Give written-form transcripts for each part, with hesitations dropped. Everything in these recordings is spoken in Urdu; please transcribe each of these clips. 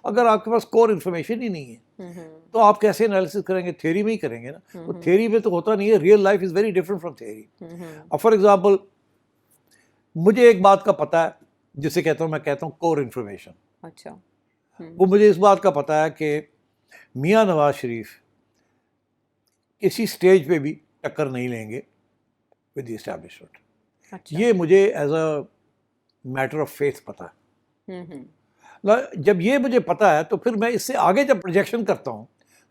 اگر آپ کے پاس کور انفارمیشن ہی نہیں ہے تو آپ کیسے انالیسس کریں گے؟ تھیوری میں ہی کریں گے نا. وہ تھیوری میں تو ہوتا نہیں ہے. Real life is very different from theory. For example مجھے ایک بات کا پتہ ہے جسے کہتا ہوں، میں کہتا ہوں کور انفارمیشن. اچھا. وہ مجھے اس بات کا پتہ ہے کہ میاں نواز شریف کسی سٹیج پہ بھی ٹکر نہیں لیں گے ود دی اسٹیبلشمنٹ. یہ مجھے as a matter of faith پتہ ہے. جب یہ مجھے پتہ ہے تو پھر میں اس سے آگے جب پروجیکشن کرتا ہوں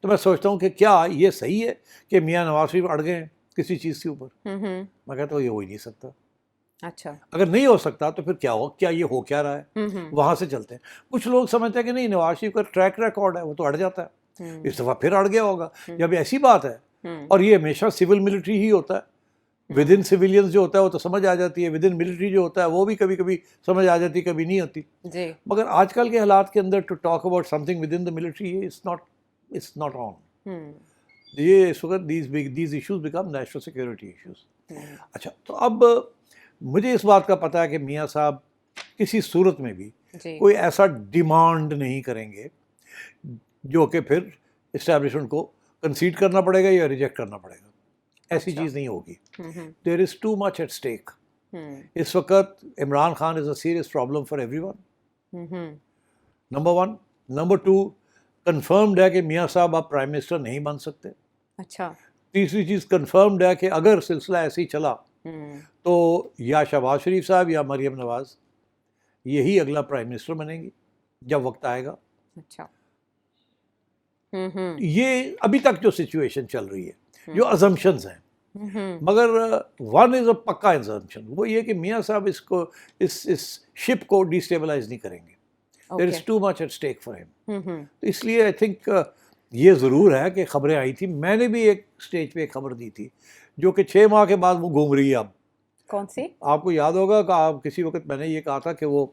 تو میں سوچتا ہوں کہ کیا یہ صحیح ہے کہ میاں نواز شریف اڑ گئے ہیں کسی چیز کے اوپر. میں کہتا ہوں یہ ہو ہی نہیں سکتا. اچھا. اگر نہیں ہو سکتا تو پھر کیا ہو، کیا یہ ہو کیا رہا ہے. وہاں سے چلتے ہیں. کچھ لوگ سمجھتے ہیں کہ نہیں، نواز شریف کا ٹریک ریکارڈ ہے، وہ تو اڑ جاتا ہے، اس دفعہ پھر اڑ گیا ہوگا. جب ایسی بات ہے، اور یہ ہمیشہ سول ملٹری ہی ہوتا ہے. ود ان سویلینز جو ہوتا ہے وہ تو سمجھ آ جاتی ہے، ود ان ملٹری جو ہوتا ہے وہ بھی کبھی کبھی سمجھ آ جاتی ہے، کبھی نہیں ہوتی. مگر آج کل کے حالات کے اندر to talk about something with in the military it's not on. یہ اس وقت these issues become national security issues. اچھا، تو اب مجھے اس بات کا پتہ ہے کہ میاں صاحب کسی صورت میں بھی کوئی ایسا ڈیمانڈ نہیں کریں گے جو کہ پھر اسٹیبلشمنٹ کو کنسیڈ کرنا پڑے گا یا ریجیکٹ کرنا پڑے گا. ایسی چیز نہیں ہوگی. There is too much at stake. اس وقت Imran Khan is a serious problem for everyone, number one. Number two, confirmed ہے کہ میاں صاحب آپ پرائم منسٹر نہیں بن سکتے. اچھا. تیسری چیز کنفرمڈ ہے کہ اگر سلسلہ ایسے ہی چلا تو یا شہباز شریف صاحب یا مریم نواز یہی اگلا پرائم منسٹر بنیں گی جب وقت آئے گا. اچھا. یہ ابھی تک جو سچویشن چل رہی ہے، جو ازمپشنز ہیں، مگر ون از اے پکا ازمپشن، وہ یہ کہ میاں صاحب اس شپ کو ڈیسٹیبلائز نہیں کریں گے. There is too much at stake for ہم. اس لیے آئی تھنک یہ ضرور ہے کہ خبریں آئی تھیں. میں نے بھی ایک اسٹیج پہ ایک خبر دی تھی جو کہ 6 ماہ کے بعد وہ گھوم رہی ہے. اب کون سی؟ آپ کو یاد ہوگا کہ آپ کسی وقت میں نے یہ کہا تھا کہ وہ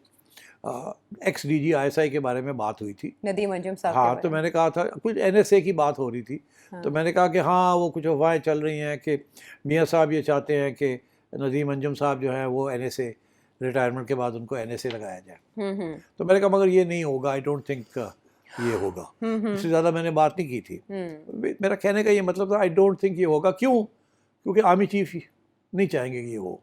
ex D G I S I کے بارے میں بات ہوئی تھی، ندیم انجم صاحب. ہاں، تو میں نے کہا تھا کچھ این ایس اے کی بات ہو رہی تھی، تو میں نے کہا کہ ہاں وہ کچھ افواہیں چل رہی ہیں کہ میاں صاحب یہ چاہتے ہیں کہ ندیم انجم صاحب جو ہیں وہ این ایس اے ریٹائرمنٹ کے بعد ان کو این ایس اے لگایا جائے. تو میں نے کہا مگر یہ نہیں ہوگا، آئی ڈونٹ تھنک یہ ہوگا. اس سے زیادہ میں نے بات نہیں کی تھی. میرا کہنے کا یہ مطلب تھا آئی ڈونٹ تھنک یہ ہوگا. کیوں؟ کیونکہ آرمی چیف نہیں چاہیں گے کہ یہ ہو.